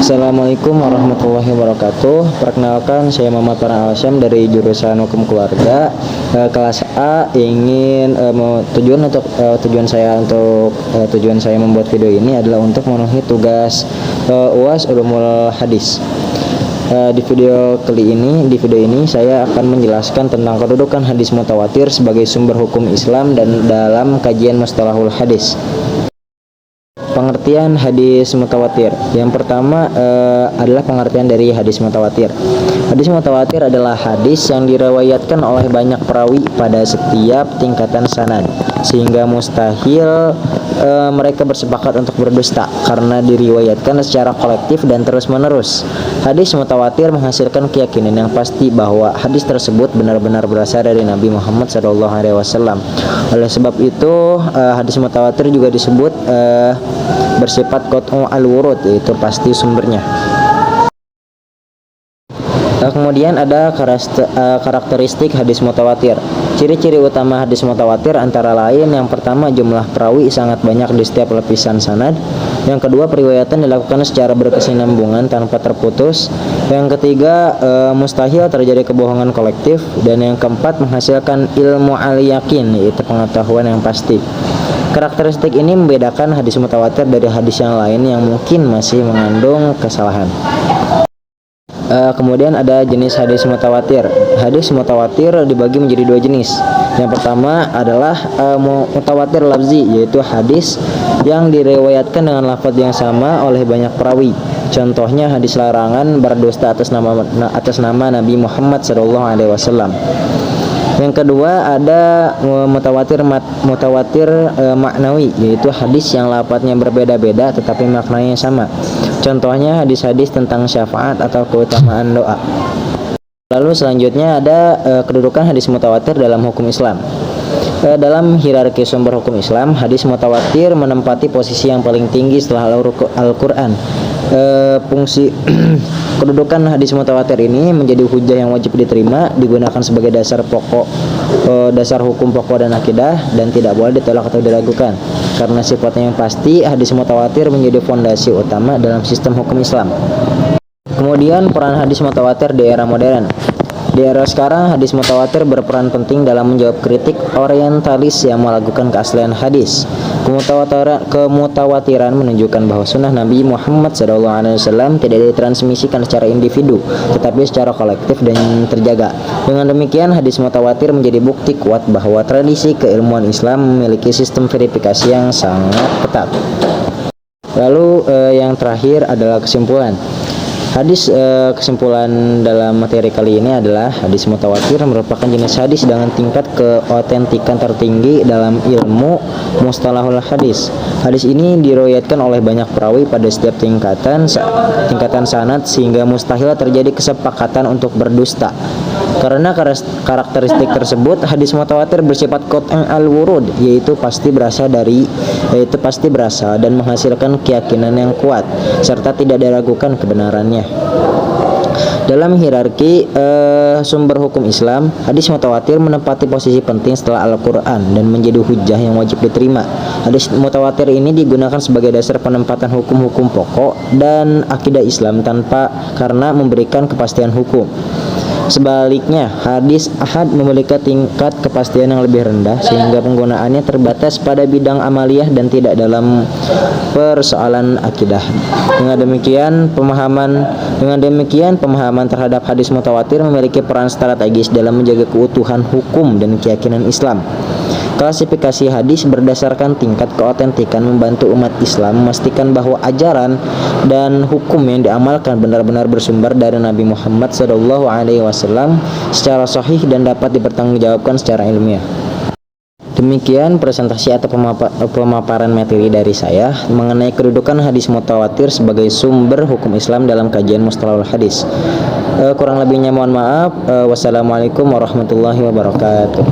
Assalamualaikum warahmatullahi wabarakatuh. Perkenalkan, saya Muhammad Farhan Al-Syam dari jurusan Hukum Keluarga, kelas A. Tujuan saya membuat video ini adalah untuk memenuhi tugas UAS Ulumul Hadis. Di video ini saya akan menjelaskan tentang kedudukan hadis mutawatir sebagai sumber hukum Islam dan dalam kajian mustalahul hadis. Pengertian hadis mutawatir. Yang pertama adalah pengertian dari hadis mutawatir. Hadis mutawatir adalah hadis yang diriwayatkan oleh banyak perawi pada setiap tingkatan sanad, sehingga mustahil mereka bersepakat untuk berdusta karena diriwayatkan secara kolektif dan terus-menerus. Hadis mutawatir menghasilkan keyakinan yang pasti bahwa hadis tersebut benar-benar berasal dari Nabi Muhammad SAW. Oleh sebab itu, hadis mutawatir juga disebut bersifat qat'u al-wurud, yaitu pasti sumbernya. Kemudian ada karakteristik hadis mutawatir. Ciri-ciri utama hadis mutawatir antara lain: yang pertama, jumlah perawi sangat banyak di setiap lapisan sanad. Yang kedua, periwayatan dilakukan secara berkesinambungan tanpa terputus. Yang ketiga, mustahil terjadi kebohongan kolektif. Dan yang keempat, menghasilkan ilmu al-yakin, yaitu pengetahuan yang pasti. Karakteristik ini membedakan hadis mutawatir dari hadis yang lain yang mungkin masih mengandung kesalahan. Kemudian ada jenis hadis mutawatir. Hadis mutawatir dibagi menjadi dua jenis. Yang pertama adalah mutawatir lafzi, yaitu hadis yang diriwayatkan dengan lafaz yang sama oleh banyak perawi. Contohnya hadis larangan berdusta atas nama Nabi Muhammad SAW. Yang kedua ada mutawatir maknawi, yaitu hadis yang lafadznya berbeda-beda tetapi maknanya sama. Contohnya hadis-hadis tentang syafaat atau keutamaan doa. Lalu selanjutnya ada kedudukan hadis mutawatir dalam hukum Islam. Dalam hierarki sumber hukum Islam, hadis mutawatir menempati posisi yang paling tinggi setelah Al-Quran. Fungsi kedudukan hadis mutawatir ini menjadi hujah yang wajib diterima, digunakan sebagai dasar hukum pokok dan akidah, dan tidak boleh ditolak atau diragukan. Karena sifatnya yang pasti, hadis mutawatir menjadi fondasi utama dalam sistem hukum Islam. Kemudian peran hadis mutawatir di era modern. Di era sekarang, hadis mutawatir berperan penting dalam menjawab kritik orientalis yang meragukan keaslian hadis. Kemutawatiran menunjukkan bahwa sunnah Nabi Muhammad SAW tidak ditransmisikan secara individu, tetapi secara kolektif dan terjaga. Dengan demikian, hadis mutawatir menjadi bukti kuat bahwa tradisi keilmuan Islam memiliki sistem verifikasi yang sangat ketat. Lalu yang terakhir adalah kesimpulan. Kesimpulan dalam materi kali ini adalah hadis mutawatir merupakan jenis hadis dengan tingkat keotentikan tertinggi dalam ilmu mustalahul hadis. Hadis ini diriwayatkan oleh banyak perawi pada setiap tingkatan sanad, sehingga mustahil terjadi kesepakatan untuk berdusta. Karena karakteristik tersebut, hadis mutawatir bersifat qat'u al-wurud, yaitu pasti berasal dan menghasilkan keyakinan yang kuat serta tidak diragukan kebenarannya. Dalam hierarki sumber hukum Islam, hadis mutawatir menempati posisi penting setelah Al-Quran dan menjadi hujah yang wajib diterima. Hadis mutawatir ini digunakan sebagai dasar penempatan hukum-hukum pokok dan akidah Islam karena memberikan kepastian hukum. Sebaliknya, hadis ahad memiliki tingkat kepastian yang lebih rendah, sehingga penggunaannya terbatas pada bidang amaliyah dan tidak dalam persoalan akidah. Dengan demikian, pemahaman terhadap hadis mutawatir memiliki peran strategis dalam menjaga keutuhan hukum dan keyakinan Islam. Klasifikasi hadis berdasarkan tingkat keotentikan membantu umat Islam memastikan bahwa ajaran dan hukum yang diamalkan benar-benar bersumber dari Nabi Muhammad SAW secara sahih dan dapat dipertanggungjawabkan secara ilmiah. Demikian presentasi atau pemaparan materi dari saya mengenai kedudukan hadis mutawatir sebagai sumber hukum Islam dalam kajian mustalahul hadis. Kurang lebihnya mohon maaf. Wassalamualaikum warahmatullahi wabarakatuh.